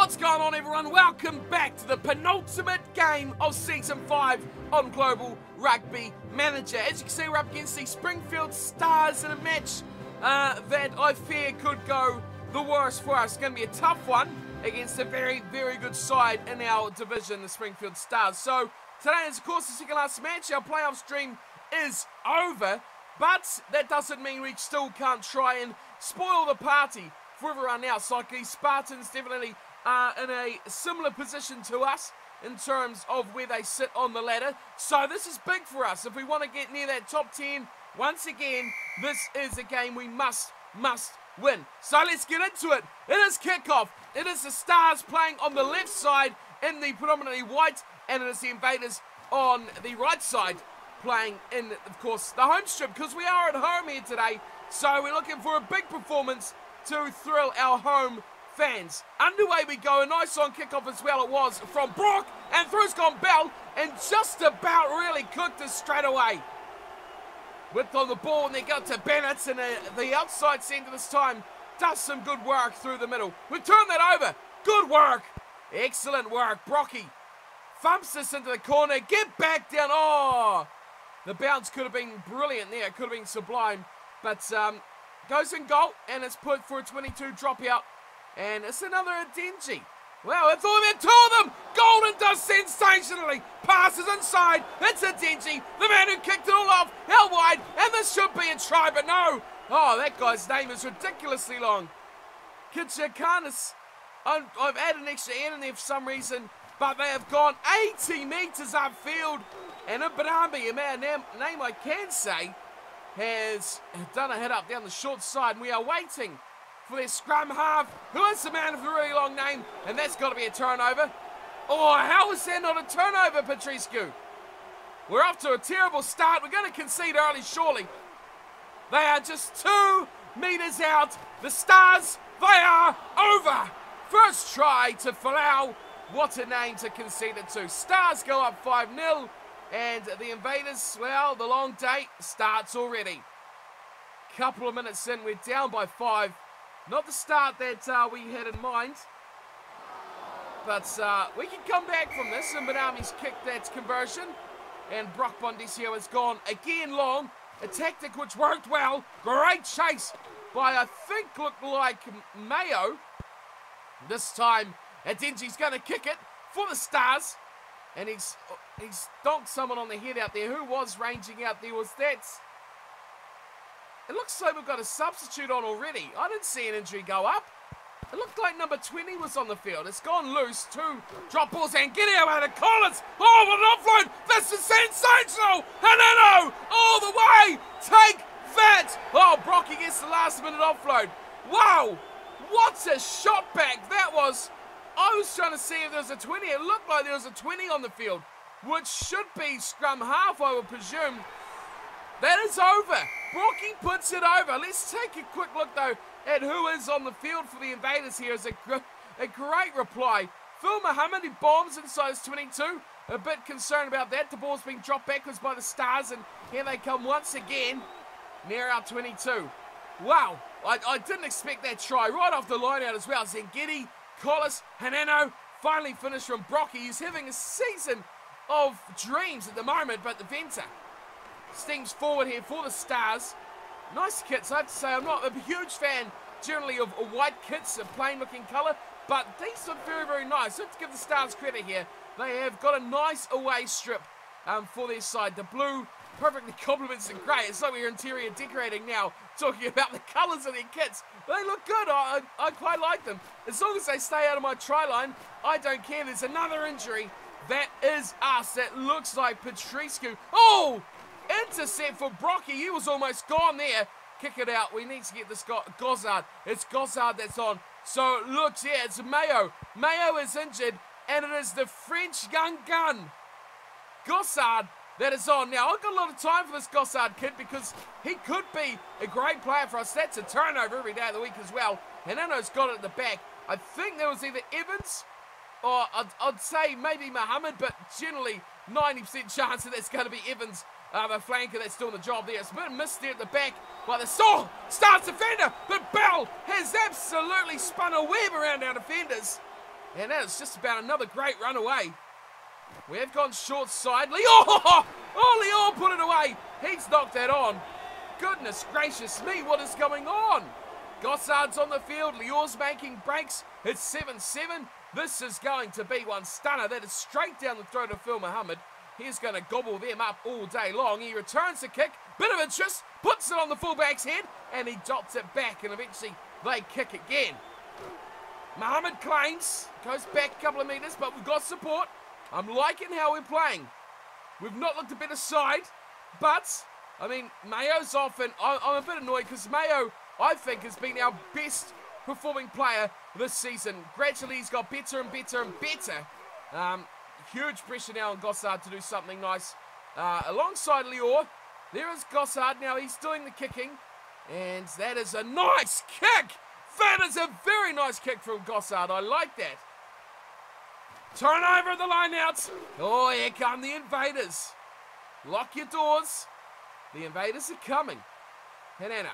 What's going on, everyone? Welcome back to the penultimate game of Season 5 on Global Rugby Manager. As you can see, we're up against the Springfield Stars in a match that I fear could go the worst for us. It's going to be a tough one against a very, very good side in our division, the Springfield Stars. So today is, of course, the second last match. Our playoff stream is over, but that doesn't mean we still can't try and spoil the party for everyone else. Like, these Spartans definitely are in a similar position to us in terms of where they sit on the ladder. So this is big for us. If we want to get near that top 10, once again, this is a game we must win. So let's get into it. It is kickoff. It is the Stars playing on the left side in the predominantly white, and it is the Invaders on the right side playing in, of course, the home strip, because we are at home here today. So we're looking for a big performance to thrill our home fans. Underway we go. A nice on kickoff as well it was from Brock, and through's gone Bell, and just about really cooked us straight away. Width on the ball, and they go to Bennett, and the outside centre this time does some good work through the middle. We turn that over. Good work. Excellent work. Brocky thumps this into the corner. Get back down. Oh, the bounce could have been brilliant there. It could have been sublime, but goes in goal, and it's put for a 22 dropout. And it's another Adenji. Well, I thought we had two of them. Golden does sensationally. Passes inside. It's Adenji, the man who kicked it all off. Held wide, and this should be a try, but no. Oh, that guy's name is ridiculously long. Kitchakanis. I've added an extra N in there for some reason, but they have gone 80 metres upfield. And Mbarambi, a man name I can say, has done a hit up down the short side, and we are waiting for their scrum half, who is the man with a really long name, and that's got to be a turnover. Oh, how is that not a turnover, Patriscu? We're off to a terrible start. We're going to concede early, surely. They are just 2 metres out. The Stars, they are over. First try to Falau. What a name to concede it to. Stars go up 5-0, and the Invaders, well, the long day starts already. Couple of minutes in, we're down by 5. Not the start that we had in mind, but we can come back from this. And Benami's kicked that conversion, and Brock Bondisio has gone again long. A tactic which worked well. Great chase by, I think, looked like Mayo. This time, Adenji's going to kick it for the Stars, and he's donked someone on the head out there. Who was ranging out there? Was that? It looks like we've got a substitute on already. I didn't see an injury go up. It looked like number 20 was on the field. It's gone loose. 2 drop balls, and get out to Collins. Oh, what an offload. This is sensational. Hanano all the way. Take that. Oh, Brocky gets the last minute offload. Wow. What a shot back that was. I was trying to see if there was a 20. It looked like there was a 20 on the field, which should be scrum half, I would presume. That is over. Brocky puts it over. Let's take a quick look, though, at who is on the field for the Invaders here. Is a great reply. Phil Muhammad, who bombs inside his 22. A bit concerned about that. The ball's being dropped backwards by the Stars, and here they come once again near our 22. Wow. I didn't expect that try. Right off the line out as well. Zengidi, Collis, Hanano, finally finished from Brocky. He's having a season of dreams at the moment, but the Venter steams forward here for the Stars. Nice kits, I have to say. I'm not a huge fan generally of white kits, a plain looking colour, but these are very, very nice. Let's give the Stars credit here. They have got a nice away strip for their side. The blue perfectly complements the grey. It's like we're interior decorating now, talking about the colours of their kits. They look good. I quite like them. As long as they stay out of my try line, I don't care. There's another injury. That is us. That looks like Patriscu. Oh! Intercept for Brocky. He was almost gone there. Kick it out. We need to get this Gossard. It's Gossard that's on. So it looks, yeah, it's Mayo. Mayo is injured, and it is the French young gun, Gossard, that is on. Now, I've got a lot of time for this Gossard kid because he could be a great player for us. That's a turnover every day of the week as well. Hanano's got it at the back. I think there was either Evans or I'd say maybe Muhammad, but generally 90% chance that that's going to be Evans. The flanker that's doing the job there. It's a bit missed there at the back by the Stars defender, but Bell has absolutely spun a web around our defenders. And that is just about another great run away. We have gone short side. Lior! Oh, Lior put it away. He's knocked that on. Goodness gracious me, what is going on? Gossard's on the field. Lior's making breaks. It's 7-7. This is going to be one stunner. That is straight down the throat of Phil Muhammad. He's going to gobble them up all day long. He returns the kick. Bit of interest. Puts it on the fullback's head. And he drops it back. And eventually they kick again. Muhammad claims. Goes back a couple of metres. But we've got support. I'm liking how we're playing. We've not looked a better side. But, I mean, Mayo's off. And I'm a bit annoyed because Mayo, I think, has been our best performing player this season. Gradually, he's got better and better and better. Huge pressure now on Gossard to do something nice. Alongside Lior, there is Gossard. Now he's doing the kicking. And that is a nice kick. That is a very nice kick from Gossard. I like that. Turnover at the line out. Oh, here come the invaders. Lock your doors. The invaders are coming. Hanana.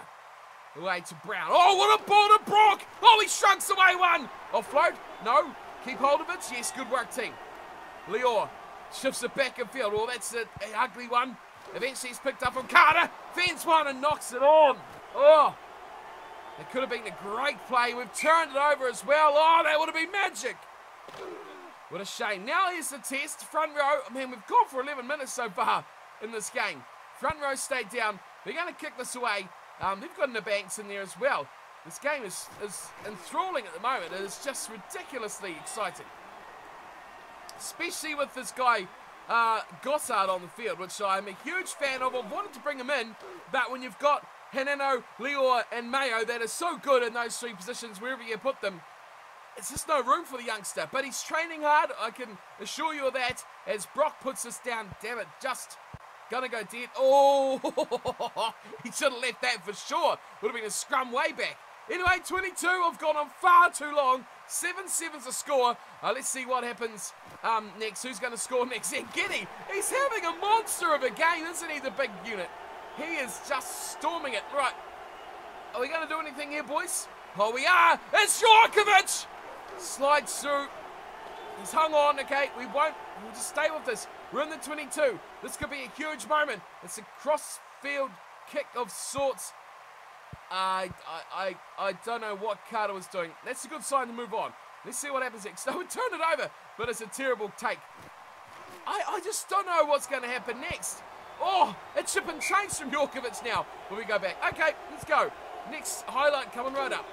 Away to Brown. Oh, what a ball to Brock. Oh, he shrugs away one. Offload. No. Keep hold of it. Yes, good work, team. Lior shifts it back in field. Oh, that's an ugly one. Eventually he's picked up from Carter. Fends one and knocks it on. Oh, it could have been a great play. We've turned it over as well. Oh, that would have been magic. What a shame. Now here's the test. Front row. I mean, we've gone for 11 minutes so far in this game. Front row stayed down. They're going to kick this away. They've got Nabanks in there as well. This game is enthralling at the moment. It is just ridiculously exciting. Especially with this guy, Gossard on the field, which I'm a huge fan of. I've wanted to bring him in, but when you've got Hanano, Lior, and Mayo that are so good in those three positions, wherever you put them, it's just no room for the youngster. But he's training hard, I can assure you of that, as Brock puts this down. Damn it, just gonna go dead. Oh, he should have left that for sure. Would have been a scrum way back. Anyway, 22, I've gone on far too long. 7-7's a score. Let's see what happens next. Who's going to score next? Zengedi. He's having a monster of a game, isn't he, the big unit? He is just storming it. Right. Are we going to do anything here, boys? Oh, we are. It's Jorkovic. Slides through. He's hung on. Okay, we'll just stay with this. We're in the 22. This could be a huge moment. It's a cross-field kick of sorts. I don't know what Carter was doing. That's a good sign to move on. Let's see what happens next. No, we turned it over, but it's a terrible take. I just don't know what's going to happen next. Oh, it's chip and change from Jorkovic now. Will we go back? Okay, let's go. Next highlight coming right up.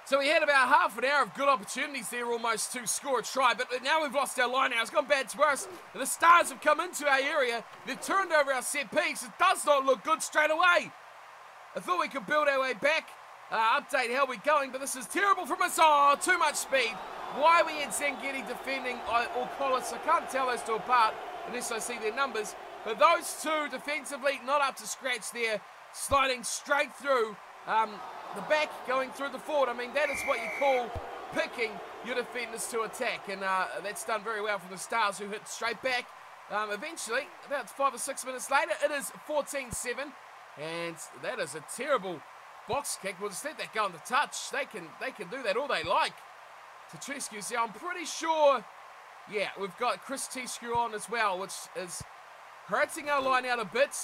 So we had about half an hour of good opportunities there almost to score a try, but now we've lost our line now. It's gone bad to us. The Stars have come into our area. They've turned over our set piece. It does not look good straight away. I thought we could build our way back. Update how we're going, but this is terrible from us. Oh, too much speed. Why we had Zengedi defending or Collis, I can't tell those two apart unless I see their numbers. But those two defensively not up to scratch there, sliding straight through the back, going through the forward. I mean, that is what you call picking your defenders to attack, and that's done very well from the Stars, who hit straight back. Eventually, about 5 or 6 minutes later, it is 14-7. And that is a terrible box kick. We'll just let that go on the touch. They can do that all they like. Tetrescu, see, I'm pretty sure, yeah, we've got Chris Tetrescu on as well, which is hurting our line out a bit.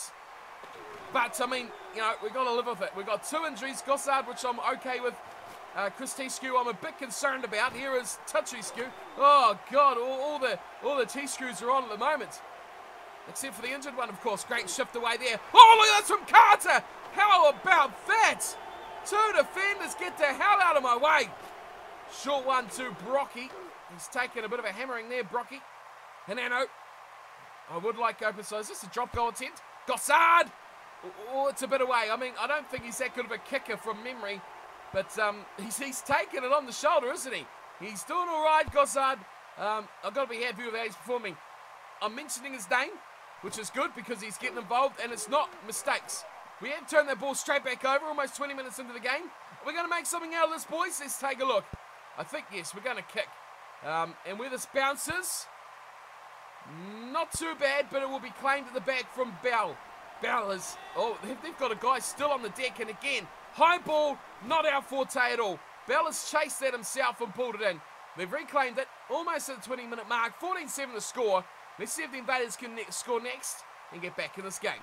But, I mean, you know, we've got to live with it. We've got 2 injuries. Gossard, which I'm okay with. Chris Tetrescu, I'm a bit concerned about. Here is Tetrescu. Oh, God, all the Tetrescus are on at the moment. Except for the injured one, of course. Great shift away there. Oh, look at that from Carter. How about that? 2 defenders, get the hell out of my way. Short one to Brocky. He's taken a bit of a hammering there, Brocky. Hanano. I would like open, so is this a drop goal attempt? Gossard. Oh, it's a bit away. I mean, I don't think he's that good of a kicker from memory. But he's taking it on the shoulder, isn't he? He's doing all right, Gossard. I've got to be happy with how he's performing. I'm mentioning his name, which is good because he's getting involved, and it's not mistakes. We have turned that ball straight back over, almost 20 minutes into the game. We're going to make something out of this, boys. Let's take a look. I think, yes, we're going to kick. And where this bounces, not too bad, but it will be claimed at the back from Bell. Bell is, oh, they've got a guy still on the deck, and again, high ball, not our forte at all. Bell has chased that himself and pulled it in. They've reclaimed it, almost at the 20-minute mark, 14-7 to score. Let's see if the Invaders can score next and get back in this game.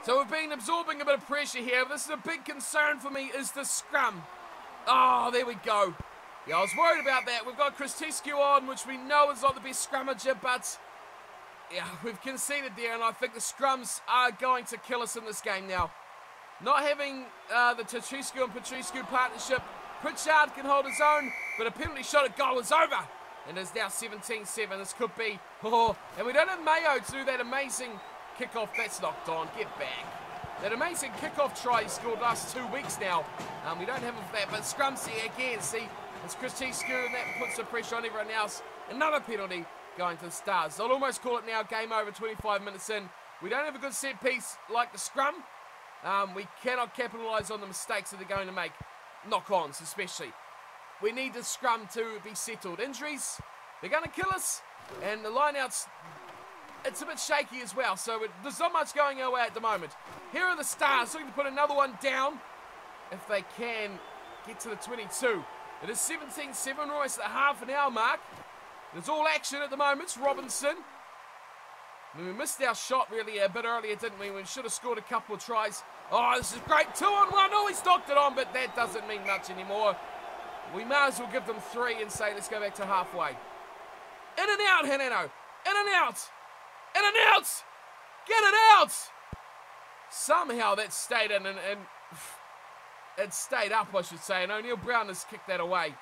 So we've been absorbing a bit of pressure here. This is a big concern for me, is the scrum. Oh, there we go. Yeah, I was worried about that. We've got Christescu on, which we know is not the best scrummager, but yeah, we've conceded there, and I think the scrums are going to kill us in this game now. Not having the Tatriscu and Patriscu partnership, Pritchard can hold his own, but a penalty shot at goal is over. And it's now 17-7. This could be, and we don't have Mayo to do that amazing kickoff. That's knocked on. Get back. That amazing kickoff try he scored last 2 weeks now. We don't have him for that, but scrums here again. See, it's Christescu, and that puts the pressure on everyone else. Another penalty going to the Stars. I'll almost call it now game over 25 minutes in. We don't have a good set piece like the scrum. We cannot capitalise on the mistakes that they're going to make. Knock-ons especially. We need the scrum to be settled. Injuries, they're going to kill us. And the line-outs, it's a bit shaky as well. So there's not much going our way at the moment. Here are the Stars looking to put another one down if they can get to the 22. It is 17-7, almost at the half an hour mark. There's all action at the moment. It's Robinson. We missed our shot really a bit earlier, didn't we? We should have scored a couple of tries. Oh, this is great. 2-on-1. Oh, he's knocked it on, but that doesn't mean much anymore. We may as well give them 3 and say, let's go back to halfway. In and out, Hanano. In and out. In and out. Get it out. Somehow that stayed in and it stayed up, I should say. And O'Neill Brown has kicked that away.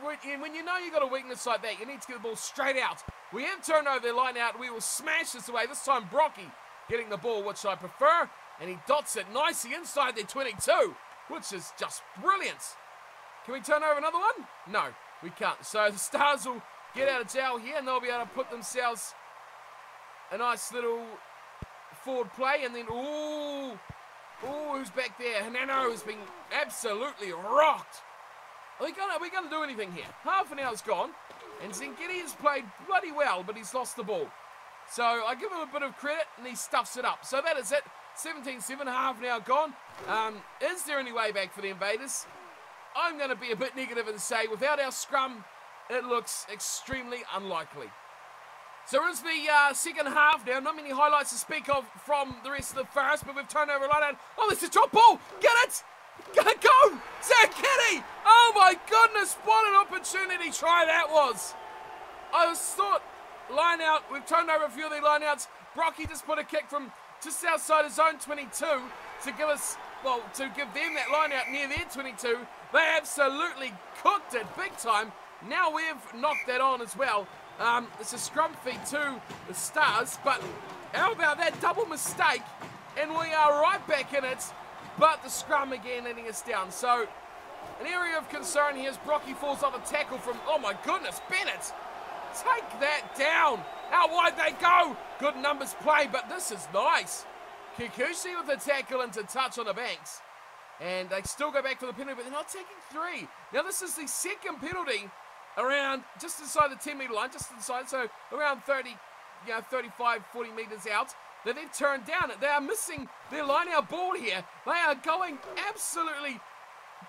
When you know you've got a weakness like that, you need to get the ball straight out. We have turned over their line out. We will smash this away. This time Brocky getting the ball, which I prefer. And he dots it nicely inside their 22, which is just brilliant. Can we turn over another one? No, we can't. So the Stars will get out of jail here, and they'll be able to put themselves a nice little forward play. And then, ooh, who's back there? Hanano has been absolutely rocked. Are we going to do anything here? Half an hour's gone, and Zengedi has played bloody well, but he's lost the ball. So I give him a bit of credit, and he stuffs it up. So that is it. 17-7, half an hour gone. Is there any way back for the Invaders? I'm going to be a bit negative and say, without our scrum, it looks extremely unlikely. So it's the second half now. Not many highlights to speak of from the rest of the first, but we've turned over a line out. Oh, there's a drop ball. Get it! Go! Zengedi! Oh my goodness, what an opportunity try that was. I was thought line out. We've turned over a few of the line outs. Brocky just put a kick from just outside his own 22 to give us, well, to give them that line out near their 22. They absolutely cooked it big time. Now we've knocked that on as well. It's a scrum feed to the Stars, but how about that double mistake? And we are right back in it, but the scrum again letting us down. So an area of concern here as Brocky falls off a tackle from, oh my goodness, Bennett. Take that down. How wide they go. Good numbers play, but this is nice. Kikuchi with the tackle into touch on the banks. And they still go back for the penalty, but they're not taking 3. Now this is the second penalty around just inside the 10-metre line, just inside, so around 30, 35, 40 metres out, that they've turned down. They are missing their line-out ball here. They are going absolutely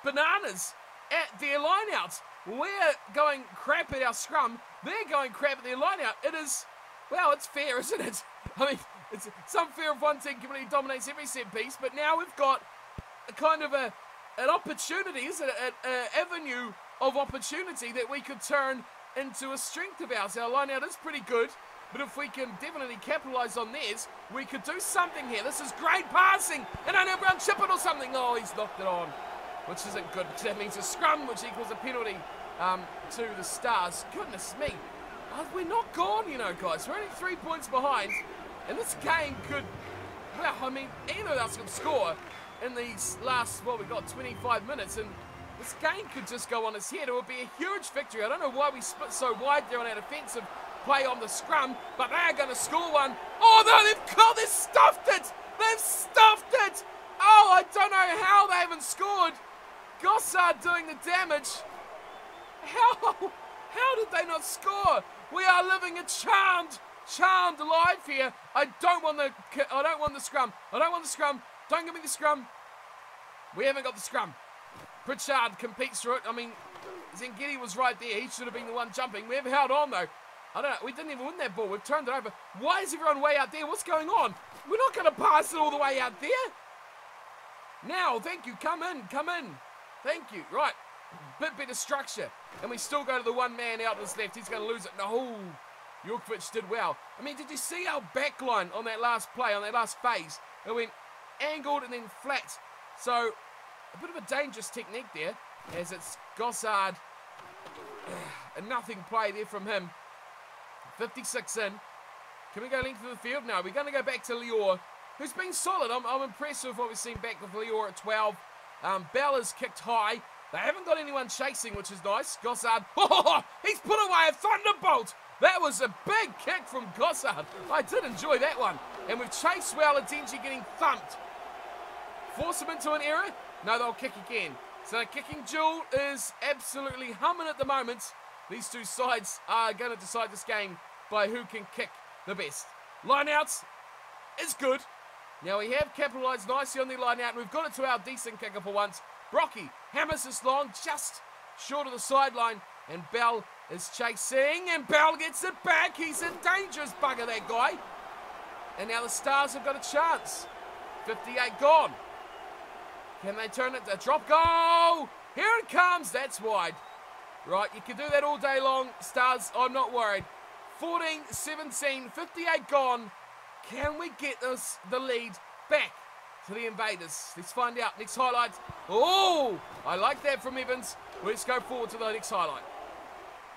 bananas at their line-outs. We're going crap at our scrum. They're going crap at their line-out. It is, well, it's fair, isn't it? I mean, it's unfair if one team completely dominates every set piece, but now we've got a kind of an opportunity, isn't it? An avenue of opportunity that we could turn into a strength of ours. Our line-out is pretty good, but if we can definitely capitalise on theirs, we could do something here. This is great passing, and O'Neill Brown chip it or something. Oh, he's knocked it on, which isn't good. That means a scrum, which equals a penalty to the Stars. Goodness me. We're not gone, you know, guys. We're only 3 points behind, and this game could, well, I mean, either of us could score in these last, well, we've got 25 minutes, and this game could just go on its head. It would be a huge victory. I don't know why we split so wide there on our defensive play on the scrum, but they're going to score one. Oh, no, they've stuffed it. They've stuffed it. Oh, I don't know how they haven't scored. Gossard doing the damage. How did they not score? We are living a charmed life here. I don't want the scrum. I don't want the scrum. Don't give me the scrum. We haven't got the scrum. Pritchard competes through it. I mean, Zengedi was right there. He should have been the one jumping. We've held on, though. I don't know. We didn't even win that ball. We've turned it over. Why is everyone way out there? What's going on? We're not going to pass it all the way out there. Now, thank you. Come in. Come in. Thank you. Right. Bit better structure. And we still go to the one man out on his left. He's going to lose it. No. Yorkovich did well. I mean, did you see our back line on that last play, on that last phase? It went angled and then flat. So, a bit of a dangerous technique there, as it's Gossard. A nothing play there from him. 56 in. Can we go length of the field? No, we're going to go back to Lior, who's been solid. I'm impressed with what we've seen back with Lior at 12. Bell has kicked high. They haven't got anyone chasing, which is nice. Gossard, oh, he's put away a thunderbolt. That was a big kick from Gossard. I did enjoy that one. And we've chased well, Adenji getting thumped. Force him into an error? No, they'll kick again. So the kicking duel is absolutely humming at the moment. These two sides are going to decide this game by who can kick the best. Line outs is good. Now we have capitalised nicely on the line out, and we've got it to our decent kicker for once. Brocky hammers this long, just short of the sideline, and Bell is chasing, and Bell gets it back. He's a dangerous bugger, that guy. And now the Stars have got a chance. 58 gone. Can they turn it to a drop goal? Here it comes. That's wide. Right, you can do that all day long. Stars, I'm not worried. 14-17, 58 gone. Can we get the lead back to the Invaders? Let's find out. Next highlight. Oh, I like that from Evans. Let's go forward to the next highlight.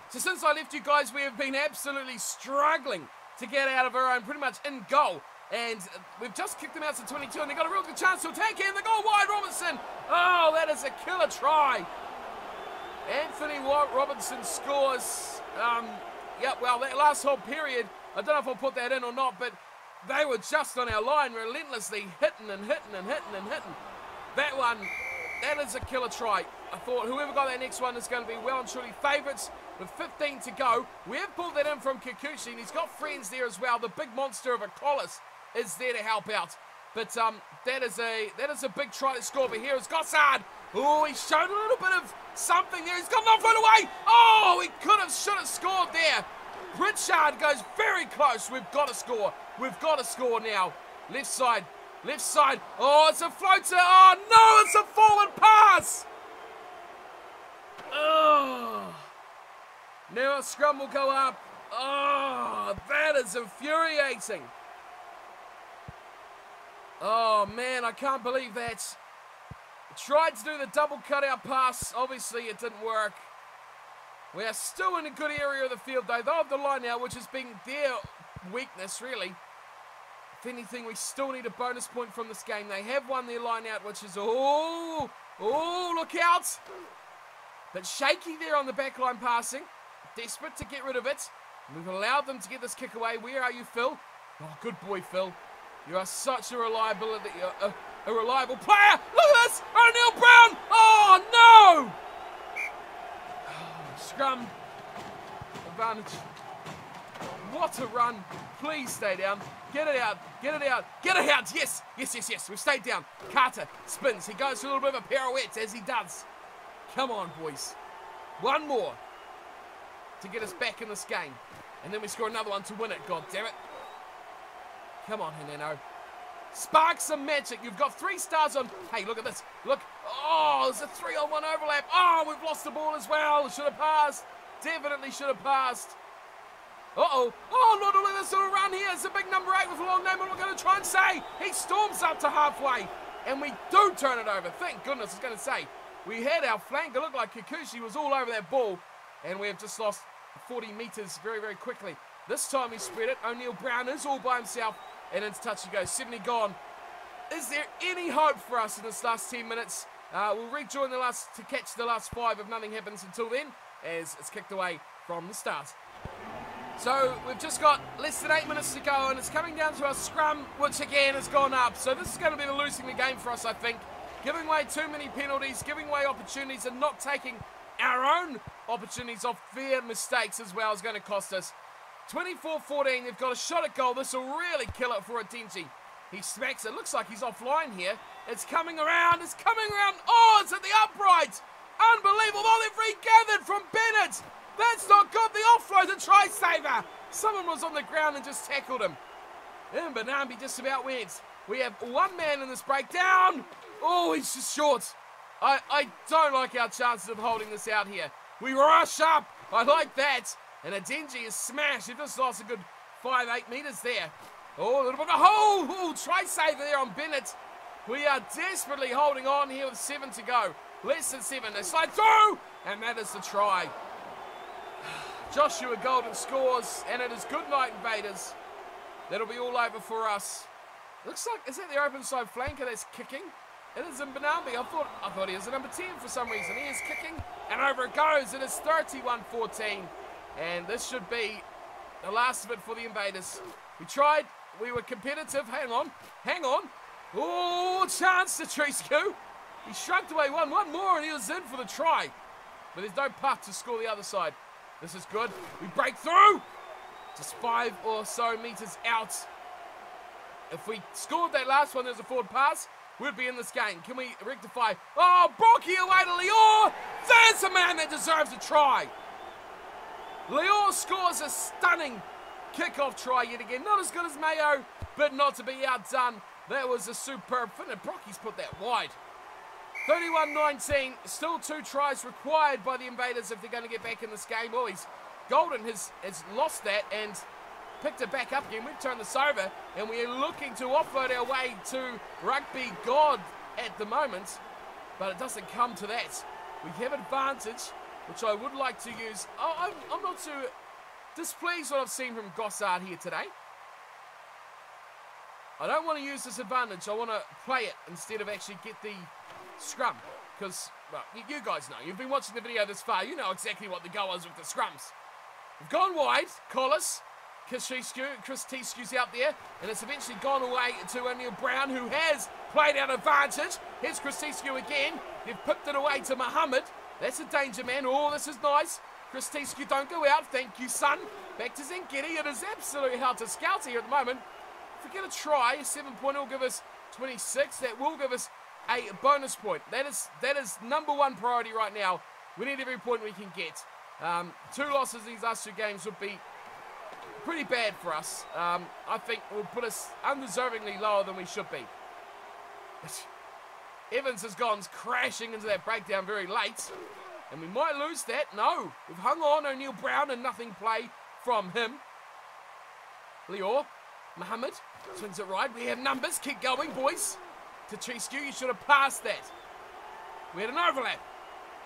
So since I left you guys, we have been absolutely struggling to get out of our own, pretty much in goal. And we've just kicked them out to 22, and they've got a real good chance to attack here. And they go wide, Robinson. Oh, that is a killer try. Anthony Robinson scores. Yeah, well, that last whole period, I don't know if I'll put that in or not, but they were just on our line, relentlessly hitting and hitting and hitting and hitting. That one, that is a killer try. I thought whoever got that next one is going to be well and truly favourites. With 15 to go, we have pulled that in from Kikuchi, and he's got friends there as well. The big monster of a Collis is there to help out. But that is a big try to score. But here is Gossard. Oh, he showed a little bit of something there. He's got no float away. Oh, he should have scored there. Pritchard goes very close. We've got to score. We've got to score now. Left side. Left side. Oh, it's a floater. Oh, no, it's a forward pass. Oh. Now a scrum will go up. Oh, that is infuriating. Oh, man, I can't believe that. Tried to do the double cutout pass. Obviously, it didn't work. We are still in a good area of the field, though. They have the line now, which has been their weakness, really. If anything, we still need a bonus point from this game. They have won their line out, which is... Oh, look out. But shaky there on the back line passing. Desperate to get rid of it. We've allowed them to get this kick away. Where are you, Phil? Oh, good boy, Phil. You are such a reliable player. Look at this! O'Neill Brown! Oh, no! Scrum. Advantage. What a run. Please stay down. Get it out. Get it out. Get it out. Yes. Yes. We've stayed down. Carter spins. He goes for a little bit of a pirouette as he does. Come on, boys. One more to get us back in this game. And then we score another one to win it. God damn it. Come on, Hineno. Spark some magic. You've got 3 stars on. Hey, look at this. Look. Oh, there's a 3-on-1 overlap. Oh, we've lost the ball as well. Should have passed. Definitely should have passed. Uh-oh. Oh, not all of this little run here. It's a big number 8 with a long name. I'm not going to try and say. He storms up to halfway. And we do turn it over. Thank goodness, I was going to say. We had our flank. It looked like Kikuchi was all over that ball. And we have just lost 40 metres very, very quickly. This time we spread it. O'Neill Brown is all by himself. And it's touch and go. 70 gone. Is there any hope for us in this last 10 minutes? We'll rejoin to catch the last 5 if nothing happens until then, as it's kicked away from the Stars. So we've just got less than 8 minutes to go, and it's coming down to our scrum, which again has gone up. So this is going to be the losing the game for us, I think. Giving away too many penalties, giving away opportunities, and not taking our own opportunities off their mistakes as well is going to cost us. 24-14, they've got a shot at goal. This will really kill it for Adenji. He smacks it. Looks like he's offline here. It's coming around. It's coming around. Oh, it's at the upright. Unbelievable. Oh, they've regathered from Bennett. That's not good. The offload, the try saver. Someone was on the ground and just tackled him. And Banambi just about went. We have one man in this breakdown. Oh, he's just short. I don't like our chances of holding this out here. We rush up. I like that. And Adenji is smashed. He just lost a good 5-8 metres there. Oh, a little bit of a hole. Oh, try save there on Bennett. We are desperately holding on here with 7 to go. Less than 7. They slide through. And that is the try. Joshua Golden scores. And it is good night, Invaders. That'll be all over for us. Looks like, is that the open side flanker that's kicking? It is in Banambi. I thought he was a number 10 for some reason. He is kicking. And over it goes. It is 31-14. And this should be the last of it for the Invaders. We tried. We were competitive. Hang on. Hang on. Oh, chance to Triscu. He shrugged away one more, and he was in for the try. But there's no putt to score the other side. This is good. We break through. Just 5 or so metres out. If we scored that last one, there's a forward pass, we'd be in this game. Can we rectify? Oh, Brocky away to Lior. There's a man that deserves a try. Lior scores a stunning kickoff try yet again. Not as good as Mayo, but not to be outdone. That was a superb finish. Brocky's put that wide. 31-19. Still 2 tries required by the Invaders if they're going to get back in this game. Oh, Golden has lost that and picked it back up again. We've turned this over, and we're looking to offload our way to Rugby God at the moment, but it doesn't come to that. We have advantage, which I would like to use. Oh, I'm not too displeased what I've seen from Gossard here today. I don't want to use this advantage. I want to play it instead of actually get the scrum, because, well, you guys know. You've been watching the video this far. You know exactly what the goal is with the scrums. We've gone wide. Collis. Chris Tiscu's out there, and it's eventually gone away to O'Neill Brown, who has played out advantage. Here's Chris Tiscu again. They've pipped it away to Muhammad. That's a danger man. Oh, this is nice. Chris Tiscu, don't go out. Thank you, son. Back to Zengeti. It is absolutely hard to scout here at the moment. If we get a try, a 7-point will give us 26. That will give us a bonus point. That is number 1 priority right now. We need every point we can get. 2 losses in these last 2 games would be pretty bad for us. I think will put us undeservingly lower than we should be. Evans has gone crashing into that breakdown very late, and we might lose that. No, we've hung on. O'Neill Brown and nothing play from him. Lior, Muhammad swings it right. We have numbers. Keep going, boys. To Triscu, you should have passed that. We had an overlap.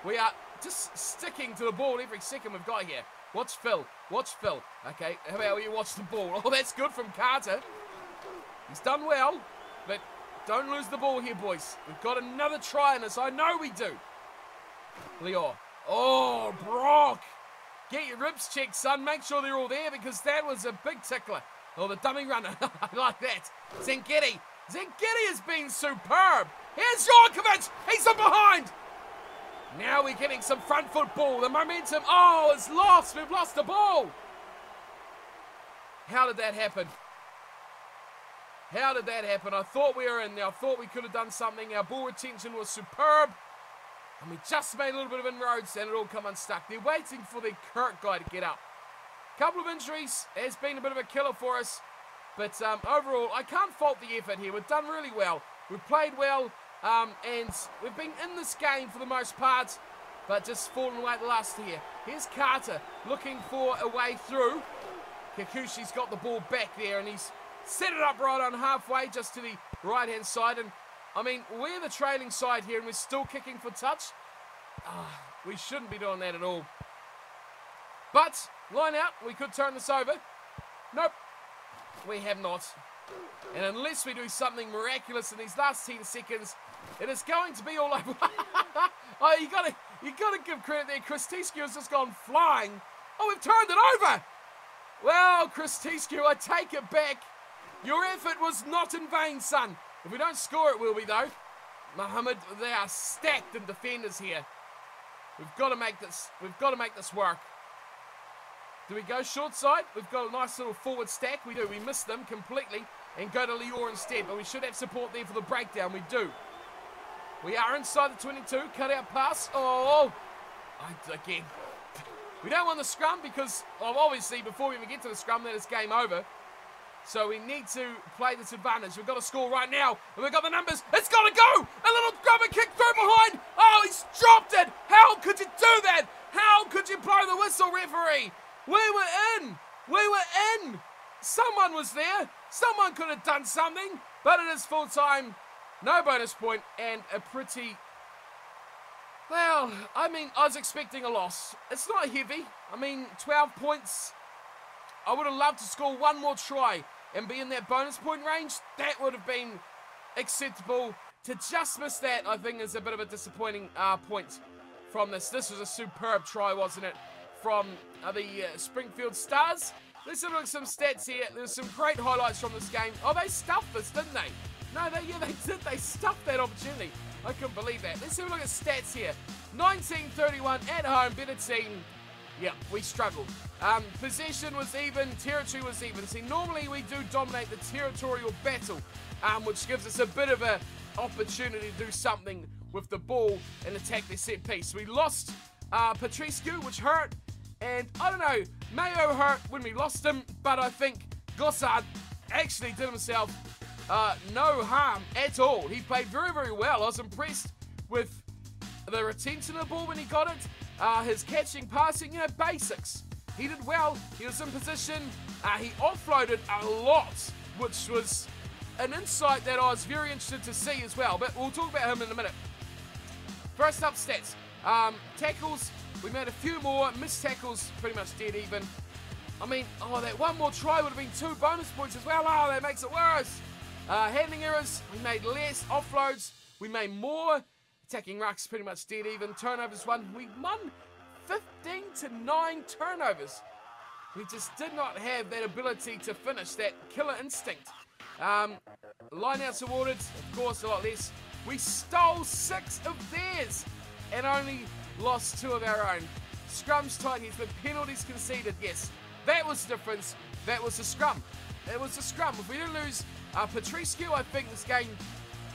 We are just sticking to the ball every second we've got here. Watch Phil. Watch Phil. Okay, how about you watch the ball? Oh, that's good from Carter. He's done well, but don't lose the ball here, boys. We've got another try in this. I know we do. Lior. Oh, Brock. Get your ribs checked, son. Make sure they're all there, because that was a big tickler. Oh, the dummy runner. I like that. Zengeti. Zengeti has been superb. Here's Jorkovic. He's in behind. Now we're getting some front foot ball. The momentum, oh, it's lost. We've lost the ball. How did that happen? How did that happen? I thought we were in there. I thought we could have done something. Our ball retention was superb. And we just made a little bit of inroads and it all come unstuck. They're waiting for the Kirk guy to get up. Couple of injuries has been a bit of a killer for us. But overall, I can't fault the effort here. We've done really well. We've played well. And we've been in this game for the most part, but just fallen away at the last here. Here's Carter looking for a way through. Kikuchi's got the ball back there, and he's set it up right on halfway, just to the right-hand side. And, I mean, we're the trailing side here, and we're still kicking for touch. We shouldn't be doing that at all. But, line out, we could turn this over. Nope, we have not. And unless we do something miraculous in these last 10 seconds, it is going to be all over. Oh, you gotta give credit there. Chris Tiscu has just gone flying. Oh, we've turned it over. Well, Chris Tiscu, I take it back. Your effort was not in vain, son. If we don't score, it will be, though. Muhammad, they are stacked in defenders here. We've got to make this. We've got to make this work. Do we go short side? We've got a nice little forward stack. We do. We missed them completely. and go to Lior instead. But we should have support there for the breakdown. We do. We are inside the 22. Cut out pass. Oh, again. We don't want the scrum because, obviously, before we even get to the scrum, then it's game over. So we need to play this advantage. We've got to score right now, and we've got the numbers. It's got to go! A little grubber kick through behind. Oh, he's dropped it. How could you do that? How could you blow the whistle, referee? We were in. We were in. Someone was there. Someone could have done something, but it is full time. No bonus point, and a pretty... Well, I mean, I was expecting a loss. It's not heavy. I mean, 12 points. I would have loved to score one more try and be in that bonus point range. That would have been acceptable. To just miss that, I think, is a bit of a disappointing point from this. This was a superb try, wasn't it, from the Springfield Stars. Let's have a look at some stats here. There's some great highlights from this game. Oh, they stuffed this, didn't they? No, they did. They stuffed that opportunity. I couldn't believe that. Let's have a look at stats here. 19-31 at home, better team. Yeah, we struggled. Possession was even, territory was even. See, normally we do dominate the territorial battle, which gives us a bit of an opportunity to do something with the ball and attack their set piece. We lost Petrescu, which hurt, and I don't know, Mayo hurt when we lost him, but I think Gossard actually did himself no harm at all. He played very, very well. I was impressed with the retention of the ball when he got it. His catching, passing, basics. He did well. He was in position. He offloaded a lot, which was an insight that I was very interested to see as well. But we'll talk about him in a minute. First up, stats. Tackles, we made a few more. Missed tackles, pretty much dead even. I mean, that one more try would have been 2 bonus points as well. Oh, that makes it worse. Handling errors, we made less. Offloads, we made more. Attacking rucks, pretty much dead even. Turnovers won. We won 15-9 turnovers. We just did not have that ability to finish, that killer instinct. Lineouts awarded, of course, a lot less. We stole 6 of theirs and only lost 2 of our own. Scrums tight heads, but penalties conceded, yes. That was the difference. That was the scrum. It was the scrum. If we didn't lose Petrescu, I think this game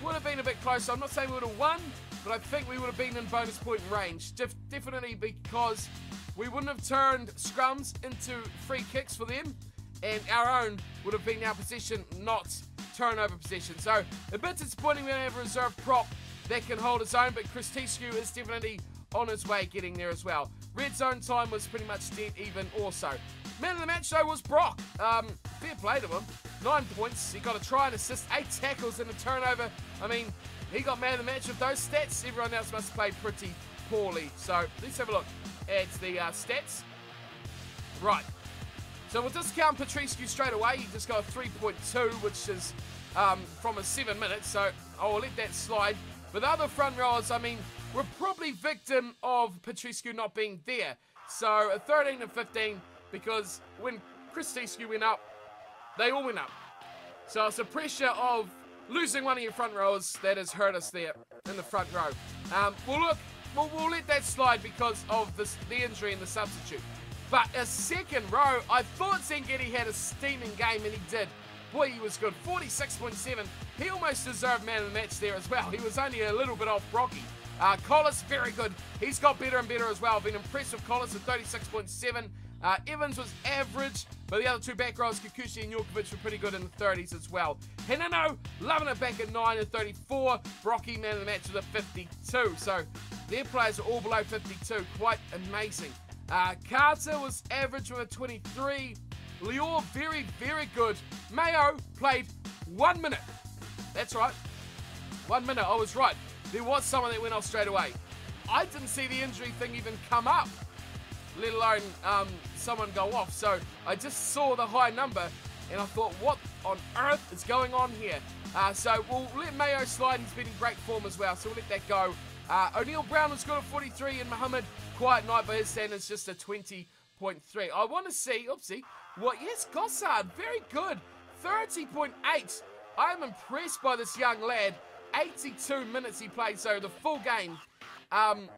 would have been a bit closer. I'm not saying we would have won, but I think we would have been in bonus point range. Definitely because we wouldn't have turned scrums into free kicks for them, and our own would have been our possession, not turnover possession. So a bit disappointing we don't have a reserve prop that can hold its own, but Petrescu is definitely on his way getting there as well. Red zone time was pretty much dead even also. Man of the match though was Brock. Fair play to him. 9 points. He got a try and assist, 8 tackles and a turnover. I mean, he got man of the match with those stats. Everyone else must have played pretty poorly. So let's have a look at the stats. Right. So we'll discount Petrescu straight away. He just got a 3.2, which is from a 7 minutes. So I'll let that slide. But the other front rowers, I mean, we're probably victim of Petrescu not being there. So a 13 and 15, because when Petrescu went up, they all went up. So it's the pressure of losing one of your front rowers that has hurt us there in the front row. We'll let that slide because of the injury and the substitute. But a second row, I thought Zengedi had a steaming game, and he did. Boy, he was good. 46.7. He almost deserved man of the match there as well. He was only a little bit off Brocky. Collis, very good. He's got better and better as well. I've been impressed with Collis at 36.7. Evans was average, but the other 2 back rows, Kikuchi and Jorkovic, were pretty good in the 30s as well. Henano, loving it back at 9 and 34. Brocky, man of the match with a 52. So their players are all below 52. Quite amazing. Carter was average with a 23. Lior, very, very good. Mayo played 1 minute. That's right. 1 minute, I was right. There was someone that went off straight away. I didn't see the injury thing even come up, let alone someone go off. So I just saw the high number and I thought, what on earth is going on here? So we'll let Mayo slide. He's been in great form as well, so we'll let that go. O'Neill Brown was good at 43, and Mohammed, quiet night by his standards, just a 20.3. I want to see, yes, Gossard, very good, 30.8. I'm impressed by this young lad. 82 minutes he played, so the full game, and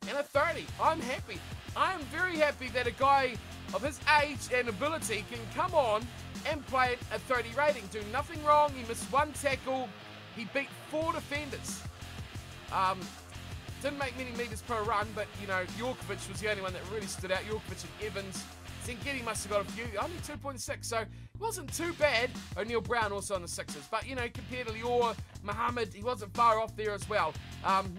a 30. I'm happy. I am very happy that a guy of his age and ability, can come on and play at a 30 rating. Do nothing wrong. He missed 1 tackle. He beat 4 defenders. Didn't make many meters per run, but, you know, Yorkovich was the only one that really stood out. Yorkovich and Evans. Zengedi must have got a few. Only 2.6, so it wasn't too bad. O'Neill Brown also on the 6s. But, you know, compared to Lior, Muhammad, he wasn't far off there as well.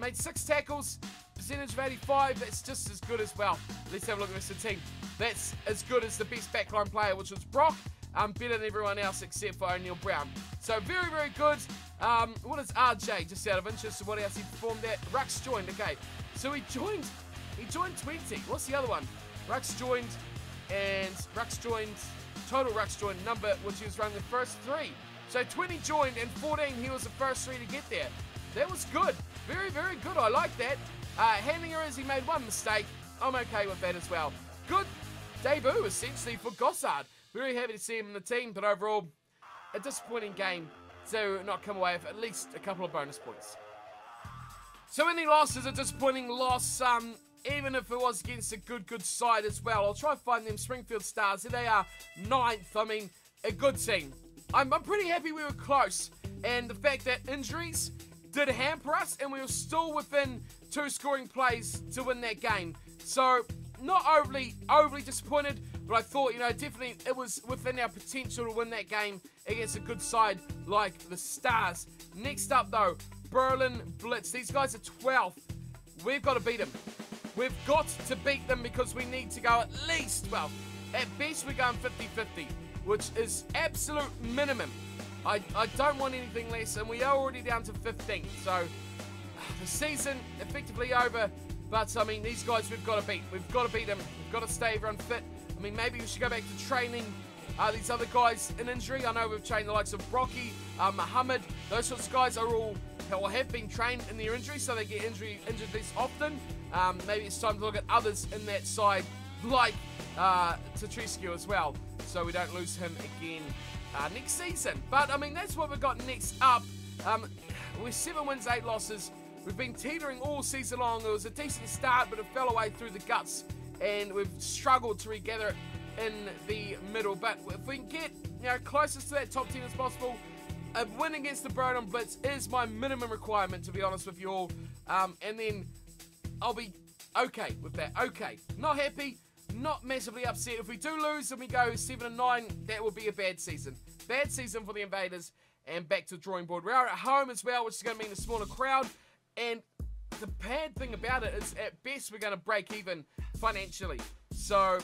Made 6 tackles, percentage of 85. That's just as good as well. Let's have a look at the rest of the team. That's as good as the best backline player, which was Brock. Better than everyone else except for O'Neill Brown. So very, very good. What is RJ, just out of interest, and what else he performed at? Rux joined, okay. So he joined 20. What's the other one? Rux joined, total Rux joined number, which he was running the first 3. So 20 joined, and 14, he was the first 3 to get there. That was good. Very, very good. I like that. Handling errors, he made 1 mistake. I'm okay with that as well. Good debut, essentially, for Gossard. Very happy to see him in the team, but overall, a disappointing game to not come away with at least a couple of bonus points. So any loss is a disappointing loss, even if it was against a good side as well. I'll try and find them Springfield Stars. They are 9th. I mean, a good team. I'm pretty happy we were close, and the fact that injuries did hamper us, and we were still within 2 scoring plays to win that game. So, not overly disappointed, but I thought, you know, definitely it was within our potential to win that game against a good side like the Stars. Next up, though, Berlin Blitz. These guys are 12th. We've got to beat them. We've got to beat them because we need to go at least, well, at best we're going 50-50, which is absolute minimum. I don't want anything less, and we are already down to 15. So, the season effectively over. But, I mean, these guys we've got to beat. We've got to beat them. We've got to stay everyone fit. I mean, maybe we should go back to training these other guys in injury. I know we've trained the likes of Brocky, Muhammad. Those sorts of guys are all, or have been trained in their injury, so they get injured less often. Maybe it's time to look at others in that side, like Tatriscu as well, so we don't lose him again next season. But, I mean, that's what we've got next up. We're 7 wins, 8 losses. We've been teetering all season long. It was a decent start, but it fell away through the guts, and we've struggled to regather it in the middle. But if we can get, you know, closest to that top 10 as possible, a win against the Berlin Blitz is my minimum requirement, to be honest with you all. And then I'll be okay with that. Okay. Not happy, not massively upset. If we do lose and we go 7-9, that would be a bad season. Bad season for the Invaders, and back to the drawing board. We are at home as well, which is going to mean a smaller crowd. And the bad thing about it is, at best, we're going to break even financially. So,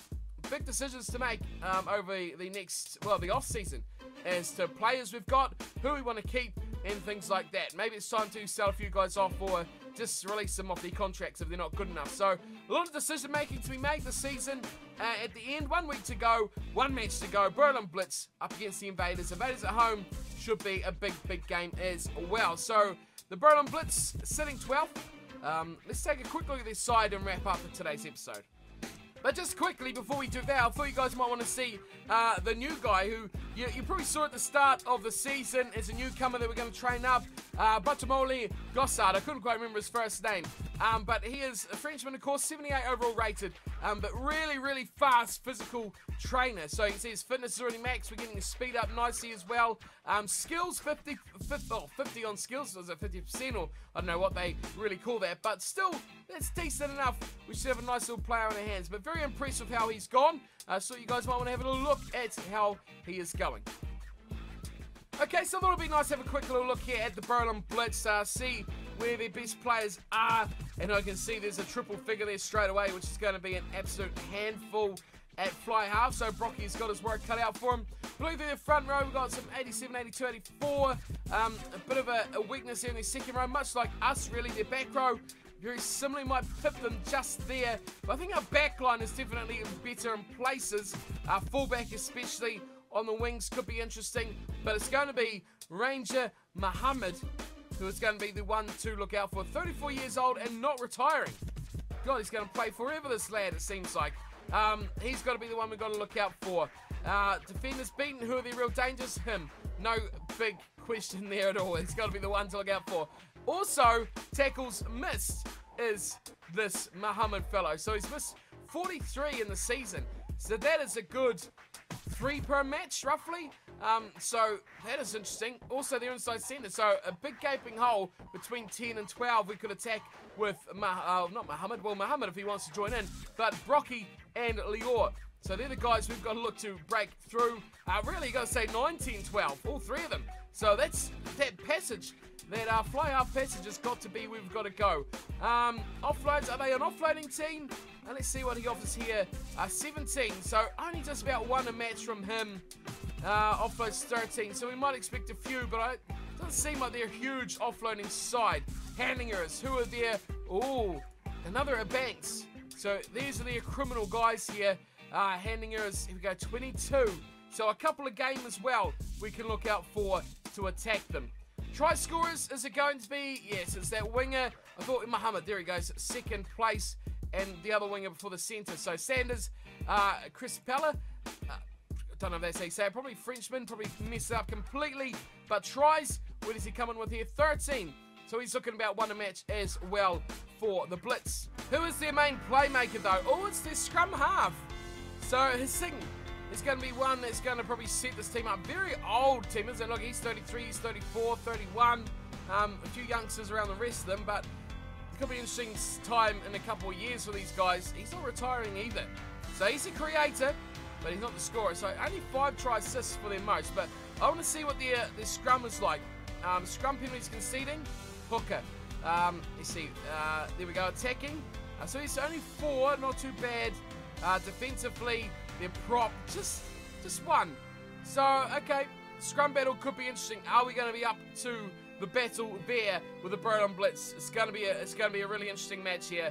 big decisions to make over the next, well, the off-season, as to players we've got, who we want to keep, and things like that. Maybe it's time to sell a few guys off, or just release them off their contracts if they're not good enough. So, a lot of decision-making to be made this season. At the end, 1 week to go, 1 match to go. Berlin Blitz up against the Invaders. Invaders at home should be a big game as well. So, the Berlin Blitz sitting 12th. Let's take a quick look at this side and wrap up for today's episode. But just quickly, before we do that, I thought you guys might want to see the new guy who you probably saw at the start of the season. It's a newcomer that we're going to train up, Batamoli Gossard. I couldn't quite remember his first name. But he is a Frenchman, of course, 78 overall rated, but really fast physical trainer. So you can see his fitness is already max. We're getting his speed up nicely as well. Skills, 50 on skills. Was it 50%, or I don't know what they really call that, but still, that's decent enough. We should have a nice little player on our hands, but very impressed with how he's gone. So you guys might want to have a little look at how he is going. Okay, so I thought it'd be nice to have a quick little look here at the Berlin Blitz, see where their best players are, and I can see there's a triple figure there straight away, which is going to be an absolute handful at fly half. So Brocky's got his work cut out for him. Looking through the front row, we've got some 87, 82, 84. A bit of a weakness here in the second row, much like us really. Their back row very similarly might pip them just there, but I think our back line is definitely better in places. Our fullback especially on the wings could be interesting, but it's going to be Ranger Muhammad who is going to be the one to look out for. 34 years old and not retiring. God, he's going to play forever, this lad, it seems like. He's got to be the one we've got to look out for. Defenders beaten. Who are the real dangers? Him. No big question there at all. He's got to be the one to look out for. Also, tackles missed is this Muhammad fellow. So he's missed 43 in the season. So that is a good 3 per match, roughly. So that is interesting. Also, they're inside centre, so a big gaping hole between 10 and 12. We could attack with, not Muhammad, well, Muhammad if he wants to join in, but Brocky and Lior. So they're the guys we've got to look to break through. Really, you got to say 19, 12, all 3 of them. So that's that passage. That fly-half passage has got to be where we've got to go. Offloads, are they an offloading team? Let's see what he offers here. 17, so only just about 1 a match from him. Offloads 13, so we might expect a few, but it doesn't seem like they're a huge offloading side. Handingers, who are there? Oh, another Banks. So these are the criminal guys here. Handingers, here we go, 22. So a couple of game as well we can look out for to attack them. Try scorers, is it going to be? Yes, it's that winger. I thought Muhammad, there he goes, 2nd place, and the other winger before the centre. So Sanders, Chris Pella, don't know if that's how you say it, probably Frenchman, probably messed it up completely. But tries, where does he come in with here? 13. So he's looking about 1 a match as well for the Blitz. Who is their main playmaker though? Oh, it's their scrum half. So Hissing is going to be one that's going to probably set this team up. Very old team, isn't it? Look, he's 33, he's 34, 31. A few youngsters around the rest of them, but it could be an interesting time in a couple of years for these guys. He's not retiring either. So he's a creator, but he's not the scorer. So only 5 try assists for their most. But I want to see what their scrum is like. Scrum penalties conceding. Hooker. Let's see. There we go. Attacking. So he's only 4, not too bad. Defensively, their prop, just 1. So, okay, scrum battle could be interesting. Are we going to be up to the battle there with the Berlin Blitz? It's going to be a really interesting match here.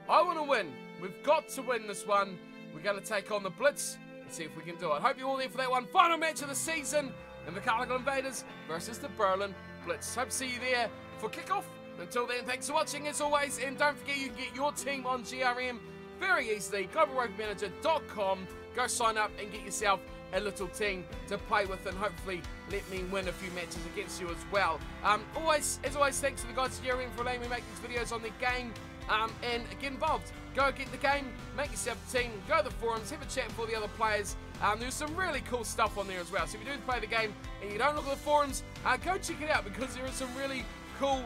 I want to win. We've got to win this one. We're going to take on the Blitz and see if we can do it. Hope you're all there for that one. Final match of the season in the Carnival Invaders versus the Berlin Blitz. Hope to see you there for kickoff. Until then, thanks for watching as always, and don't forget you can get your team on GRM very easily. GlobalRugbyManager.com. Go sign up and get yourself a little team to play with, and hopefully let me win a few matches against you as well. As always, thanks to the guys at GRM for letting me make these videos on their game, and get involved. Go get the game, make yourself a team, go to the forums, have a chat with all the other players. There's some really cool stuff on there as well. So if you do play the game and you don't look at the forums, go check it out, because there is some really cool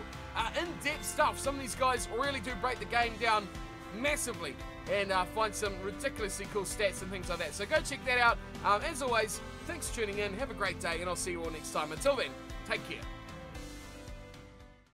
in-depth stuff. Some of these guys really do break the game down massively and find some ridiculously cool stats and things like that. So go check that out. As always, thanks for tuning in. Have a great day, and I'll see you all next time. Until then, take care.